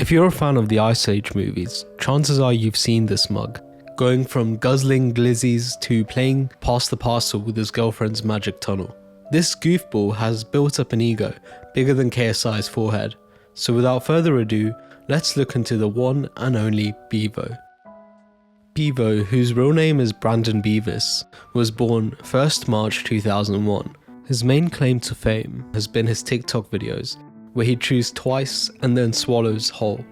If you're a fan of the Ice Age movies, chances are you've seen this mug, going from guzzling glizzies to playing pass the parcel with his girlfriend's magic tunnel. This goofball has built up an ego bigger than KSI's forehead, so without further ado, let's look into the one and only Beavo. Beavo, whose real name is Brandon Beavis, was born 1st March 2001. His main claim to fame has been his TikTok videos, where he chews twice and then swallows whole,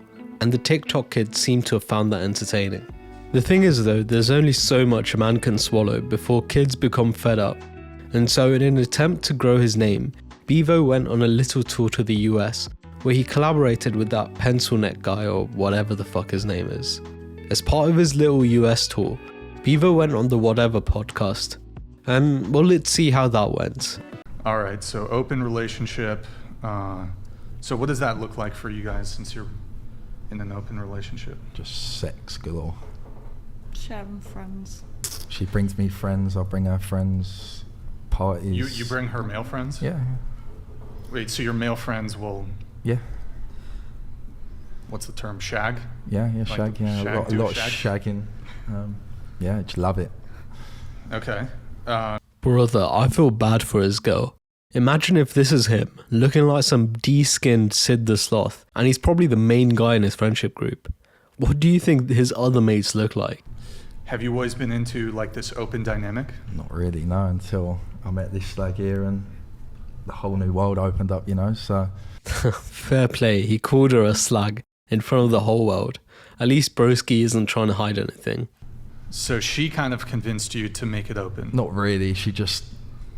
and the TikTok kids seem to have found that entertaining. The thing is though, there's only so much a man can swallow before kids become fed up, and so in an attempt to grow his name, Beavo went on a little tour to the US, where he collaborated with that pencil neck guy or whatever the fuck his name is. As part of his little US tour, Beavo went on the Whatever podcast, and well, let's see how that went. Alright, so open relationship. So what does that look like for you guys since you're in an open relationship? Just sex galore. Just having friends. She brings me friends, I'll bring her friends, parties. You bring her male friends? Yeah. Wait, so your male friends will... Yeah. What's the term? Shag? Yeah, Like shag, yeah. shag, a lot do of shag? shagging. Yeah, just love it. Okay. Brother, I feel bad for his girl. Imagine if this is him, looking like some de-skinned Sid the Sloth, and he's probably the main guy in his friendship group. What do you think his other mates look like? Have you always been into like this open dynamic? Not really, no, until I met this slag here and the whole new world opened up, you know, so... Fair play, he called her a slag in front of the whole world. At least Broski isn't trying to hide anything. So she kind of convinced you to make it open? Not really, she just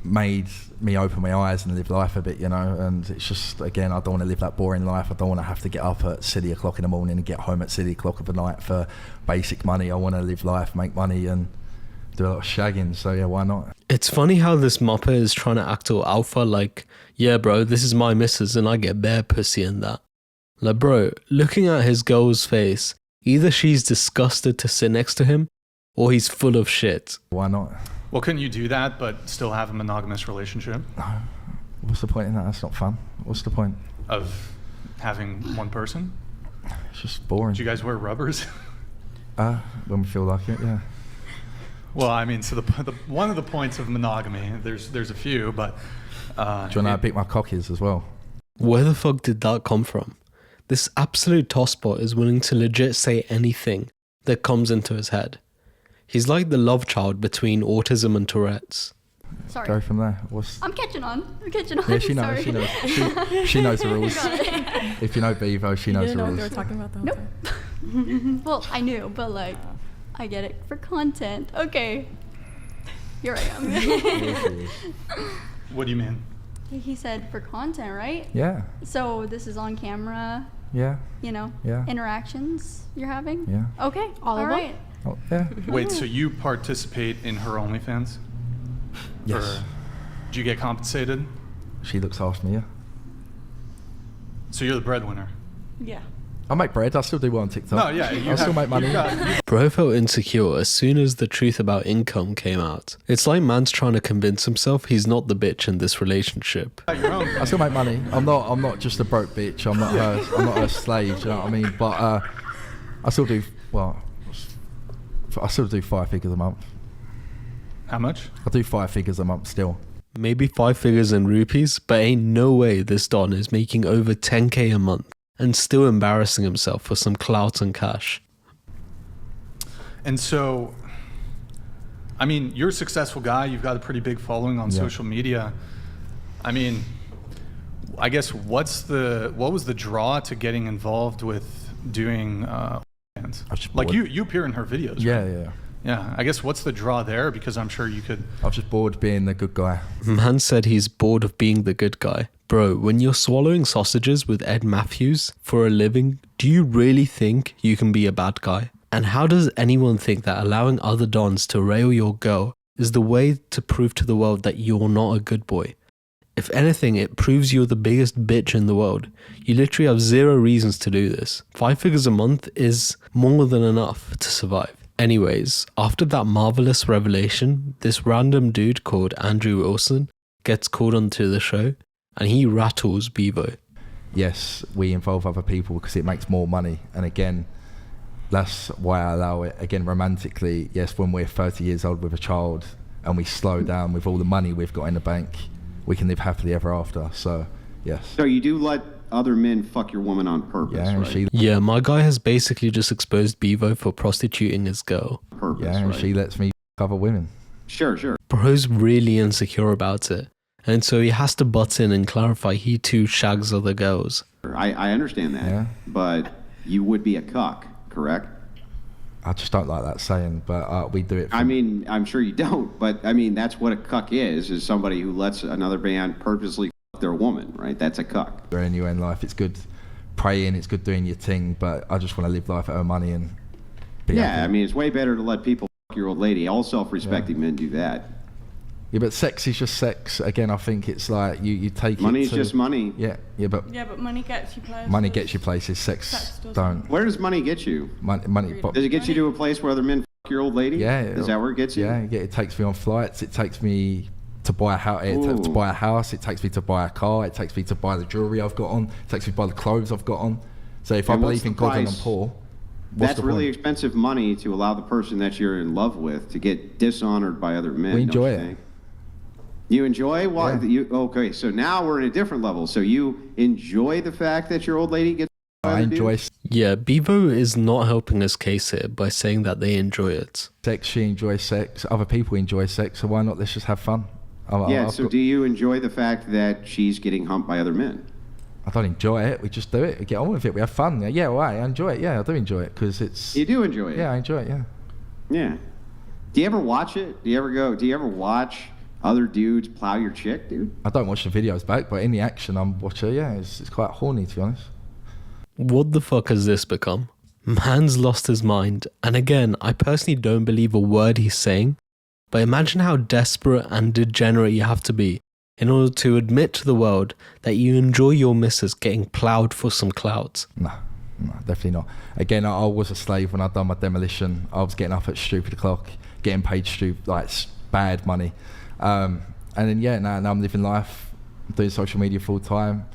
made me open my eyes and live life a bit, you know, and it's just, again, I don't want to live that boring life. I don't want to have to get up at silly o'clock in the morning and get home at silly o'clock of the night for basic money. I want to live life, make money and do a lot of shagging, so yeah, why not? It's funny how this muppet is trying to act all alpha, like, yeah bro, this is my missus and I get bare pussy and that. Like bro, looking at his girl's face, either she's disgusted to sit next to him, or he's full of shit. Why not? Well, couldn't you do that but still have a monogamous relationship? No. What's the point in that? That's not fun. What's the point? Of having one person? It's just boring. Do you guys wear rubbers? When we feel like it, yeah. Well, I mean, so the one of the points of monogamy, there's a few, but... Do you want to know how big my cock is as well? Where the fuck did that come from? This absolute tosspot is willing to legit say anything that comes into his head. He's like the love child between autism and Tourette's. Sorry. Go from there. I'm catching on. Yeah, she knows. Sorry. She knows. She knows the rules. If you know Beavo, she knows the What rules. they were talking about the whole Nope. time. Well, I knew, but like, I get it for content. Okay. Here I am. What do you mean? He said for content, right? Yeah. So this is on camera, Yeah. you know, Yeah. interactions you're having? Yeah. Okay. All of them? right. Oh, yeah. Wait, so you participate in her OnlyFans? Yes. Or do you get compensated? She looks after me, yeah. So you're the breadwinner? Yeah. I make bread. I still do well on TikTok. No, yeah. I still make money. Bro felt insecure as soon as the truth about income came out. It's like man's trying to convince himself he's not the bitch in this relationship. Your own I still make money. I'm not just a broke bitch. I'm not her slave. Do you know what I mean? But I still do. Well, I still do 5 figures a month. How much? I do 5 figures a month still. Maybe 5 figures in rupees, but ain't no way this Don is making over 10k a month and still embarrassing himself for some clout and cash. And so, I mean, you're a successful guy. You've got a pretty big following on social media. I mean, I guess what was the draw to getting involved with doing like you appear in her videos, Yeah, right? yeah. Yeah, I guess what's the draw there? Because I'm sure you could... I was just bored being the good guy. Man said he's bored of being the good guy. Bro, when you're swallowing sausages with Ed Matthews for a living, do you really think you can be a bad guy? And how does anyone think that allowing other dons to rail your girl is the way to prove to the world that you're not a good boy? If anything, it proves you're the biggest bitch in the world. You literally have 0 reasons to do this. 5 figures a month is more than enough to survive. Anyways, after that marvelous revelation, this random dude called Andrew Wilson gets called onto the show and he rattles Beavo. yes, we involve other people because it makes more money. And again, that's why I allow it. Again, romantically, yes, when we're 30 years old with a child and we slow down with all the money we've got in the bank, we can live happily ever after. So, yes. So you do let other men fuck your woman on purpose, Yeah, right? Yeah, my guy has basically just exposed Beavo for prostituting his girl. Purpose, Yeah, and right? she lets me other women. Sure. Bro's really insecure about it, and so he has to butt in and clarify he too shags other girls. I understand that, Yeah. but you would be a cuck, correct? I just don't like that saying, but we do it. I mean, I'm sure you don't, but I mean, that's what a cuck is somebody who lets another man purposely fuck their woman, right? That's a cuck. Anyway in life, it's good praying, it's good doing your thing, but I just want to live life at earn money and be happy. Yeah, I mean, it's way better to let people fuck your old lady. All self-respecting men do that. Yeah, but sex is just sex. Again, I think it's like you take Money's it to, just money. Yeah, but Yeah, but money gets you places. money gets you places. Sex doesn't. don't. Where does money get you? Money. But, Does it get you to a place where other men fuck your old lady? yeah. Is that where it gets you? Yeah, it takes me on flights. It takes me to buy a house. To buy a house. It takes me to buy a car. It takes me to buy the jewelry I've got on. It takes me to buy the clothes I've got on. So if I And what's believe in the God and I'm price? poor, what's That's the really point? expensive money to allow the person that you're in love with to get dishonored by other men. We don't you enjoy it. think? You enjoy? Why? Yeah. Okay, so now we're in a different level. So you enjoy the fact that your old lady gets by I other dudes? enjoy Yeah, Beavo is not helping his case here by saying that they enjoy it. sex. She enjoys sex. Other people enjoy sex. So why not? Let's just have fun. Yeah, I've so got- do you enjoy the fact that she's getting humped by other men? I don't enjoy it. We just do it. We get on with it. We have fun. Yeah, well, I enjoy it. Yeah, I do enjoy it because it's. You do enjoy it? Yeah, I enjoy it. Yeah. Yeah. Do you ever watch it? Do you ever watch other dudes plow your chick, dude? I don't watch the videos back, but in the action, I'm watching. Yeah, it's quite horny to be honest. What the fuck has this become? Man's lost his mind, and again, I personally don't believe a word he's saying, but imagine how desperate and degenerate you have to be in order to admit to the world that you enjoy your missus getting ploughed for some clout. No, definitely not. Again, I was a slave when I done my demolition. I was getting up at stupid o'clock, getting paid bad money. And then, now I'm living life. I'm doing social media full time.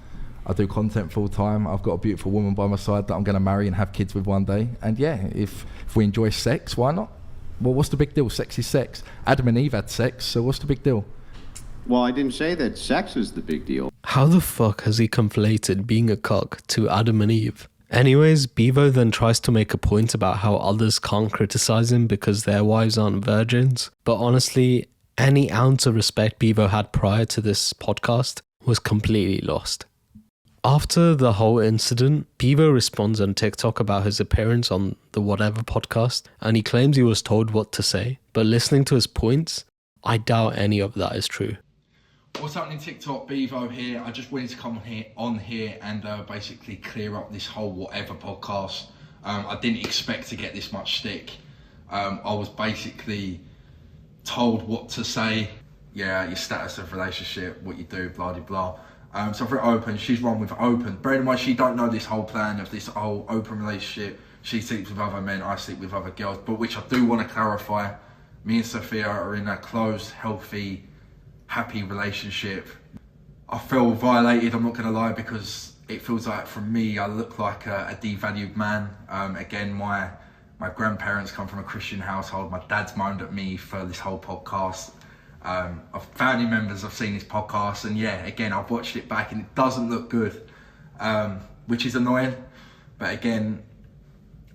I do content full time. I've got a beautiful woman by my side that I'm going to marry and have kids with one day. And yeah, if we enjoy sex, why not? Well, what's the big deal? Sex is sex. Adam and Eve had sex, so what's the big deal? Well, I didn't say that sex is the big deal. How the fuck has he conflated being a cuck to Adam and Eve? Anyways, Beavo then tries to make a point about how others can't criticize him because their wives aren't virgins. But honestly, any ounce of respect Beavo had prior to this podcast was completely lost. After the whole incident, Beavo responds on TikTok about his appearance on the Whatever podcast, and he claims he was told what to say. But listening to his points, I doubt any of that is true. What's happening, TikTok? Beavo here. I just wanted to come on here and basically clear up this whole Whatever podcast. I didn't expect to get this much stick. I was basically told what to say. Yeah, your status of relationship, what you do, blah blah blah. So for open, she's run with open. Bear in mind, she don't know this whole plan of this whole open relationship. She sleeps with other men, I sleep with other girls. But which I do want to clarify, me and Sophia are in a closed, healthy, happy relationship. I feel violated, I'm not going to lie, because it feels like from me, I look like a devalued man. Again, my grandparents come from a Christian household. My dad's moaned at me for this whole podcast. Family members have seen this podcast, and yeah, again, I've watched it back and it doesn't look good, which is annoying. But again,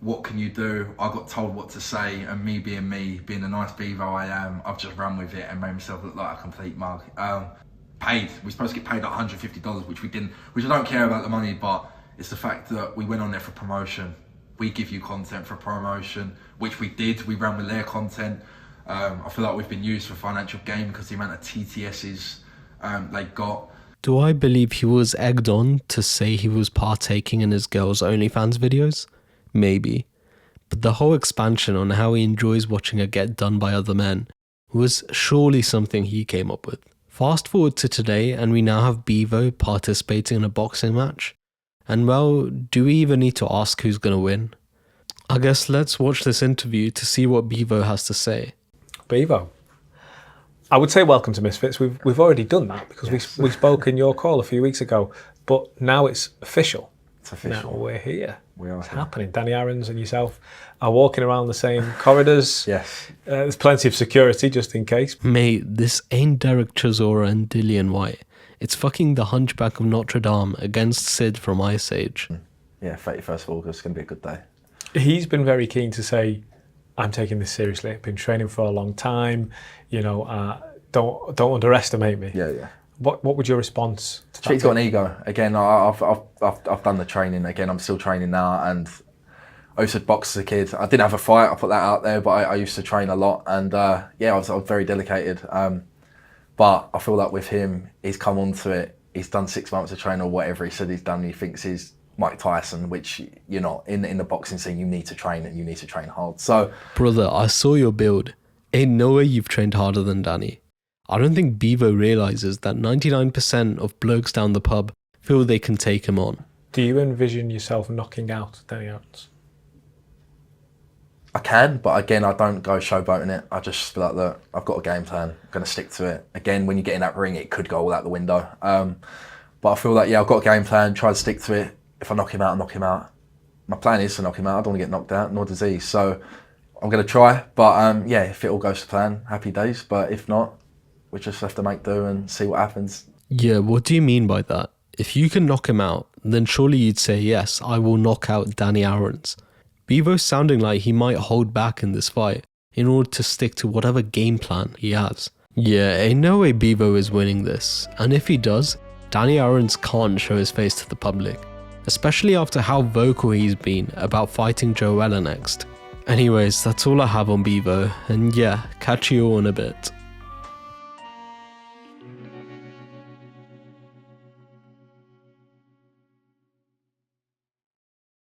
what can you do? I got told what to say, and me, being the nice Beavo I am, I've just run with it and made myself look like a complete mug. We're supposed to get paid like $150, which we didn't, which I don't care about the money, but it's the fact that we went on there for promotion. We give you content for promotion, which we did. We ran with their content. I feel like we've been used for financial gain because the amount of TTSs they got. Do I believe he was egged on to say he was partaking in his girl's OnlyFans videos? Maybe. But the whole expansion on how he enjoys watching her get done by other men was surely something he came up with. Fast forward to today, and we now have Beavo participating in a boxing match. And well, do we even need to ask who's gonna win? I guess let's watch this interview to see what Beavo has to say. Beavo, I would say welcome to Misfits. We've already done that because we spoke in your call a few weeks ago. But now it's official. It's official. Now we're here. We are It's here. happening. Danny Aarons and yourself are walking around the same corridors. Yes. There's plenty of security just in case. Mate, this ain't Derek Chisora and Dillian White. It's fucking the Hunchback of Notre Dame against Sid from Ice Age. Yeah, 31st of August is going to be a good day. He's been very keen to say, I'm taking this seriously. I've been training for a long time. Don't underestimate me. Yeah. What would your response to that He's got an ego. Again, I've done the training. Again, I'm still training now, and I used to box as a kid. I didn't have a fight, I put that out there, but I used to train a lot, and I was very dedicated. But I feel like with him, he's come onto it. He's done 6 months of training or whatever he said he's done. He thinks he's Mike Tyson, which you're not. In the boxing scene, you need to train, and you need to train hard. So, Brother, I saw your build. Ain't no way you've trained harder than Danny. I don't think Beavo realizes that 99% of blokes down the pub feel they can take him on. Do you envision yourself knocking out Danny Aarons? I can, but again, I don't go showboating it. I just be like, look, I've got a game plan. I'm going to stick to it. Again, when you get in that ring, it could go all out the window. But I feel like, I've got a game plan, try to stick to it. If I knock him out, I knock him out. My plan is to knock him out. I don't want to get knocked out, nor does he. So I'm going to try. But if it all goes to plan, happy days. But if not, we just have to make do and see what happens. Yeah, what do you mean by that? If you can knock him out, then surely you'd say, yes, I will knock out Danny Aarons. Beavo's sounding like he might hold back in this fight in order to stick to whatever game plan he has. Yeah, ain't no way Beavo is winning this. And if he does, Danny Aarons can't show his face to the public, especially after how vocal he's been about fighting Joella next. Anyways, that's all I have on Beavo, and catch you all in a bit.